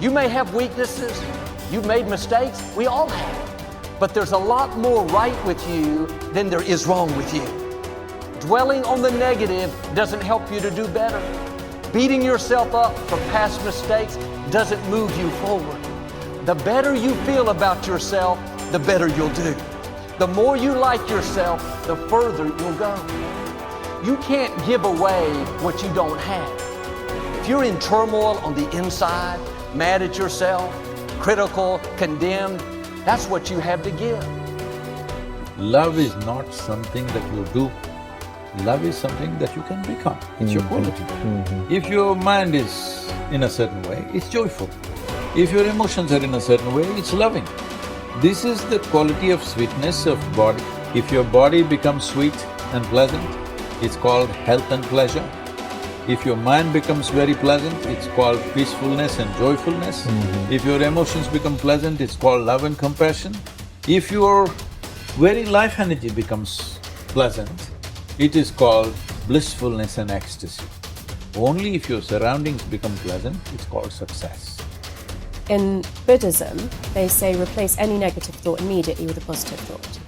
You may have weaknesses. You've made mistakes. We all have. But there's a lot more right with you than there is wrong with you. Dwelling on the negative doesn't help you to do better. Beating yourself up for past mistakes doesn't move you forward. The better you feel about yourself, the better you'll do. The more you like yourself, the further you'll go. You can't give away what you don't have. If you're in turmoil on the inside, mad at yourself, critical, condemned, that's what you have to give. Love is not something that you do. Love is something that you can become. It's your quality. If your mind is in a certain way, it's joyful. If your emotions are in a certain way, it's loving. This is the quality of sweetness of body. If your body becomes sweet and pleasant, it's called health and pleasure. If your mind becomes very pleasant, it's called peacefulness and joyfulness. If your emotions become pleasant, it's called love and compassion. If your very life energy becomes pleasant, it is called blissfulness and ecstasy. Only if your surroundings become pleasant, it's called success. In Buddhism, they say replace any negative thought immediately with a positive thought.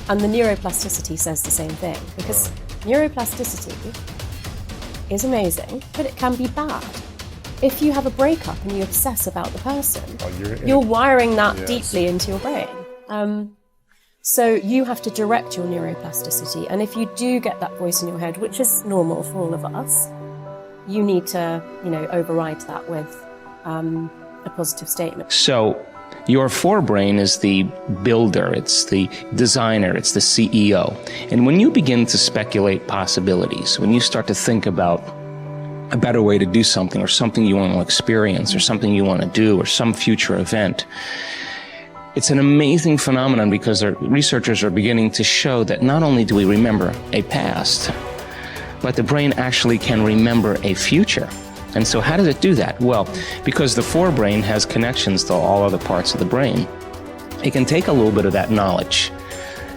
And the neuroplasticity says the same thing, because neuroplasticity is amazing, but it can be bad. If you have a breakup and you obsess about the person, you're wiring that deeply into your brain. So you have to direct your neuroplasticity, and if you do get that voice in your head, which is normal for all of us, you need to, override that with a positive statement. So your forebrain is the builder, it's the designer, it's the CEO. And when you begin to speculate possibilities, when you start to think about a better way to do something, or something you want to experience, or something you want to do, or some future event, it's an amazing phenomenon, because researchers are beginning to show that not only do we remember a past, but the brain actually can remember a future. And so how does it do that? Well, because the forebrain has connections to all other parts of the brain, it can take a little bit of that knowledge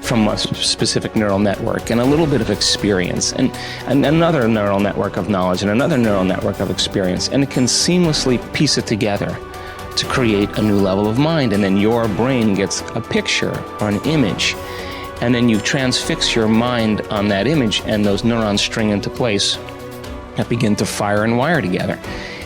from a specific neural network and a little bit of experience and another neural network of knowledge and another neural network of experience, and it can seamlessly piece it together to create a new level of mind. And then your brain gets a picture or an image, and then you transfix your mind on that image, and those neurons string into place that begin to fire and wire together.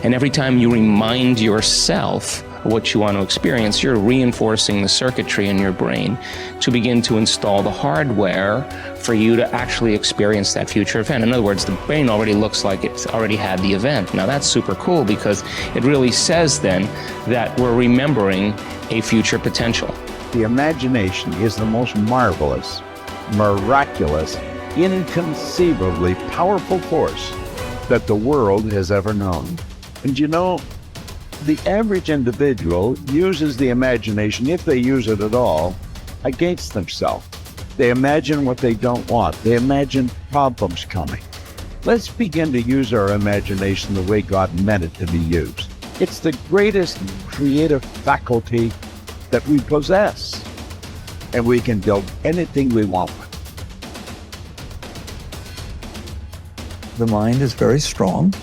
And every time you remind yourself of what you want to experience, you're reinforcing the circuitry in your brain to begin to install the hardware for you to actually experience that future event. In other words, the brain already looks like it's already had the event. Now that's super cool, because it really says then that we're remembering a future potential. The imagination is the most marvelous, miraculous, inconceivably powerful force that the world has ever known. And the average individual uses the imagination, if they use it at all, against themselves. They imagine what they don't want. They imagine problems coming. Let's begin to use our imagination the way God meant it to be used. It's the greatest creative faculty that we possess, and we can build anything we want with. The mind is very strong,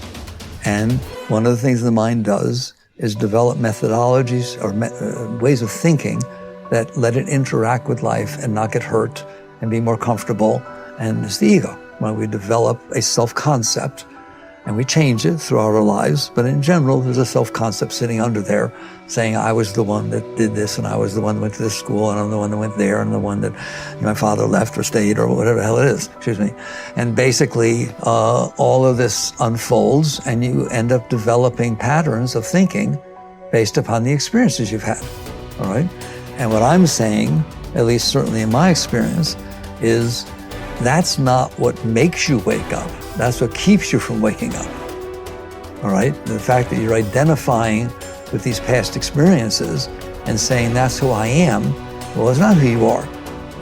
and one of the things the mind does is develop methodologies or ways of thinking that let it interact with life and not get hurt and be more comfortable. And it's the ego. When we develop a self-concept, and we change it throughout our lives, but in general, there's a self-concept sitting under there saying, I was the one that did this, and I was the one that went to this school, and I'm the one that went there, and the one that my father left or stayed, or whatever the hell it is, And basically, all of this unfolds, and you end up developing patterns of thinking based upon the experiences you've had, all right? And what I'm saying, at least certainly in my experience, is that's not what makes you wake up. That's what keeps you from waking up, all right? The fact that you're identifying with these past experiences and saying that's who I am, well, it's not who you are.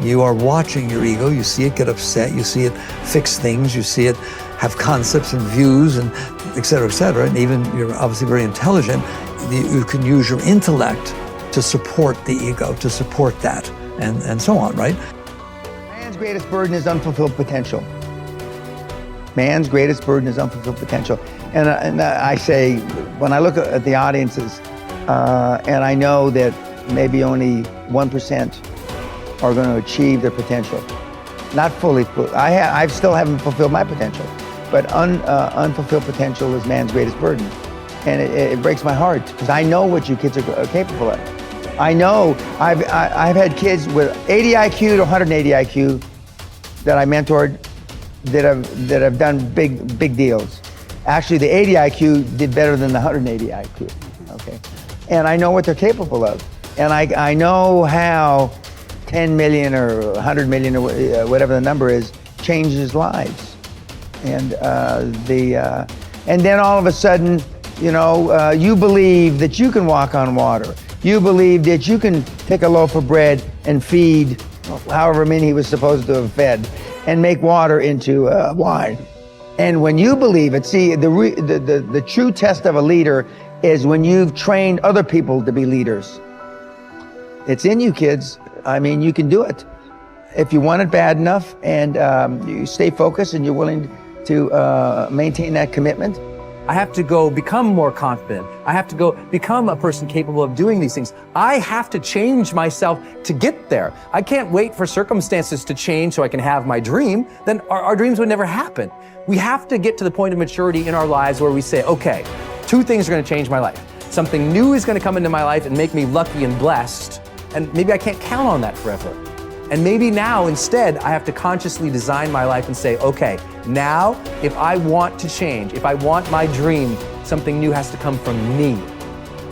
You are watching your ego, you see it get upset, you see it fix things, you see it have concepts and views and et cetera, and even you're obviously very intelligent, you can use your intellect to support the ego, to support that, and so on, right? Man's greatest burden is unfulfilled potential. Man's greatest burden is unfulfilled potential. And I say, when I look at the audiences, And I know that maybe only 1% are going to achieve their potential. Not fully. I still haven't fulfilled my potential, but unfulfilled potential is man's greatest burden. And it breaks my heart because I know what you kids are capable of. I know I've had kids with 80 IQ to 180 IQ that I mentored that have done big deals. Actually, the 80 IQ did better than the 180 IQ. Okay, and I know what they're capable of, and I know how 10 million or 100 million or whatever the number is changes lives, and then all of a sudden, you know, you believe that you can walk on water. You believe that you can take a loaf of bread and feed however many he was supposed to have fed, and make water into wine. And when you believe it, see, the true test of a leader is when you've trained other people to be leaders. It's in you, kids. I mean, you can do it if you want it bad enough, and you stay focused and you're willing to maintain that commitment. I have to go become more confident. I have to go become a person capable of doing these things. I have to change myself to get there. I can't wait for circumstances to change so I can have my dream. Then our dreams would never happen. We have to get to the point of maturity in our lives where we say, okay, 2 things are going to change my life. Something new is going to come into my life and make me lucky and blessed. And maybe I can't count on that forever. And maybe now instead I have to consciously design my life and say, okay, now if I want to change, if I want my dream, something new has to come from me.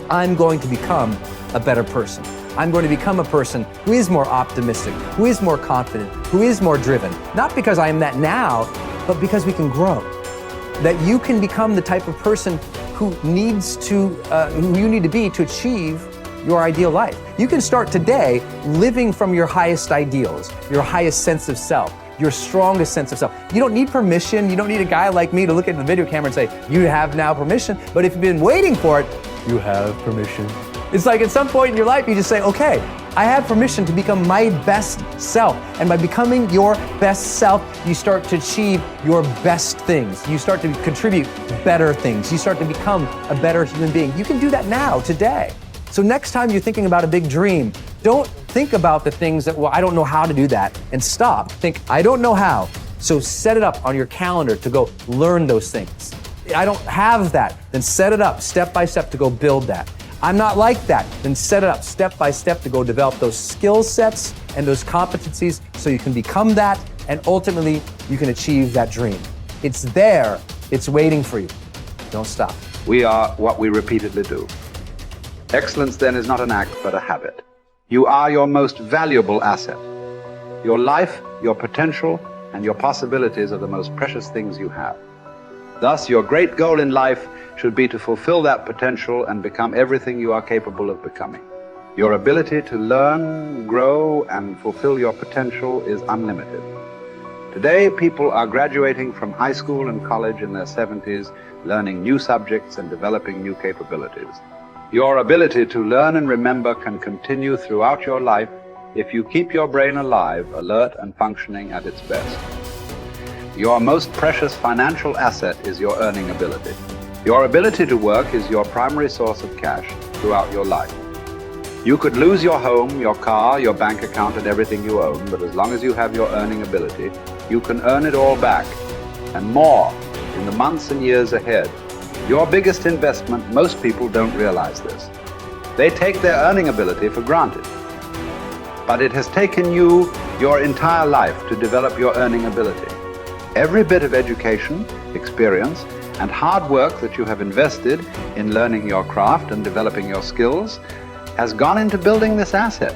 I'm going to become a better person. I'm going to become a person who is more optimistic, who is more confident, who is more driven. Not because I am that now, but because we can grow. That you can become the type of person who you need to be to achieve your ideal life. You can start today living from your highest ideals, your highest sense of self, your strongest sense of self. You don't need permission. You don't need a guy like me to look at the video camera and say, you have now permission. But if you've been waiting for it, you have permission. It's like at some point in your life, you just say, okay, I have permission to become my best self. And by becoming your best self, you start to achieve your best things. You start to contribute better things. You start to become a better human being. You can do that now, today. So next time you're thinking about a big dream, don't think about the things that, well, I don't know how to do that, and stop. Think, I don't know how. So set it up on your calendar to go learn those things. I don't have that, then set it up step by step to go build that. I'm not like that, then set it up step by step to go develop those skill sets and those competencies so you can become that, and ultimately you can achieve that dream. It's there, it's waiting for you. Don't stop. We are what we repeatedly do. Excellence then is not an act, but a habit. You are your most valuable asset. Your life, your potential, and your possibilities are the most precious things you have. Thus, your great goal in life should be to fulfill that potential and become everything you are capable of becoming. Your ability to learn, grow, and fulfill your potential is unlimited. Today, people are graduating from high school and college in their 70s, learning new subjects and developing new capabilities. Your ability to learn and remember can continue throughout your life if you keep your brain alive, alert, and functioning at its best. Your most precious financial asset is your earning ability. Your ability to work is your primary source of cash throughout your life. You could lose your home, your car, your bank account, and everything you own, but as long as you have your earning ability, you can earn it all back, and more, in the months and years ahead. Your biggest investment, most people don't realize this. They take their earning ability for granted. But it has taken you your entire life to develop your earning ability. Every bit of education, experience, and hard work that you have invested in learning your craft and developing your skills has gone into building this asset.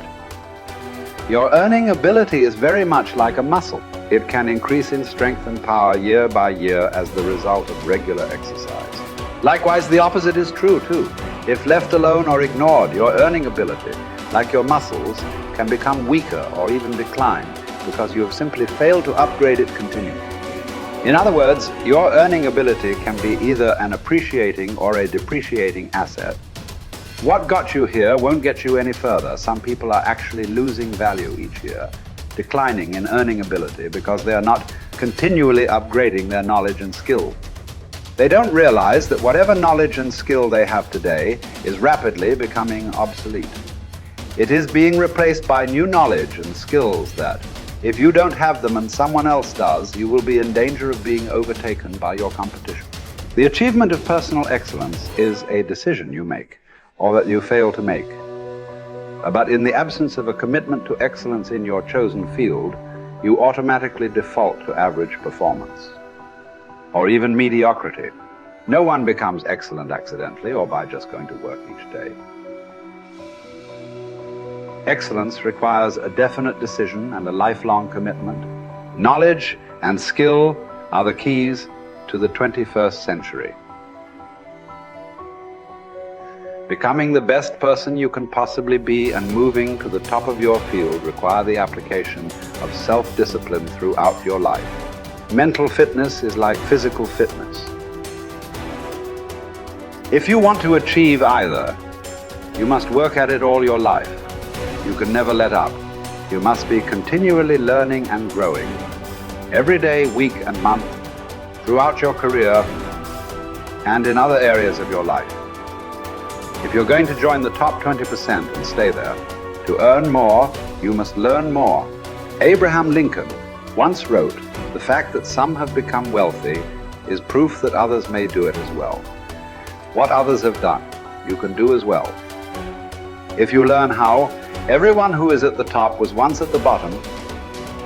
Your earning ability is very much like a muscle. It can increase in strength and power year by year as the result of regular exercise. Likewise, the opposite is true too. If left alone or ignored, your earning ability, like your muscles, can become weaker or even decline because you have simply failed to upgrade it continually. In other words, your earning ability can be either an appreciating or a depreciating asset. What got you here won't get you any further. Some people are actually losing value each year, declining in earning ability because they are not continually upgrading their knowledge and skill. They don't realize that whatever knowledge and skill they have today is rapidly becoming obsolete. It is being replaced by new knowledge and skills that, if you don't have them and someone else does, you will be in danger of being overtaken by your competition. The achievement of personal excellence is a decision you make, or that you fail to make. But in the absence of a commitment to excellence in your chosen field, you automatically default to average performance, or even mediocrity. No one becomes excellent accidentally or by just going to work each day. Excellence requires a definite decision and a lifelong commitment. Knowledge and skill are the keys to the 21st century. Becoming the best person you can possibly be and moving to the top of your field require the application of self-discipline throughout your life. Mental fitness is like physical fitness. If you want to achieve either, you must work at it all your life. You can never let up. You must be continually learning and growing, every day, week and month, throughout your career and in other areas of your life. If you're going to join the top 20% and stay there, to earn more, you must learn more. Abraham Lincoln once wrote, "The fact that some have become wealthy is proof that others may do it as well." What others have done, you can do as well. If you learn how, everyone who is at the top was once at the bottom.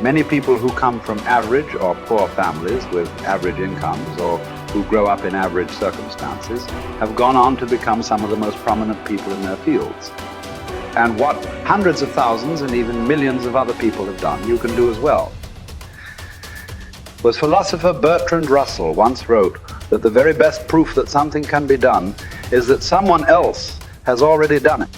Many people who come from average or poor families with average incomes or who grow up in average circumstances have gone on to become some of the most prominent people in their fields. And what hundreds of thousands and even millions of other people have done, you can do as well. Was philosopher Bertrand Russell once wrote that the very best proof that something can be done is that someone else has already done it.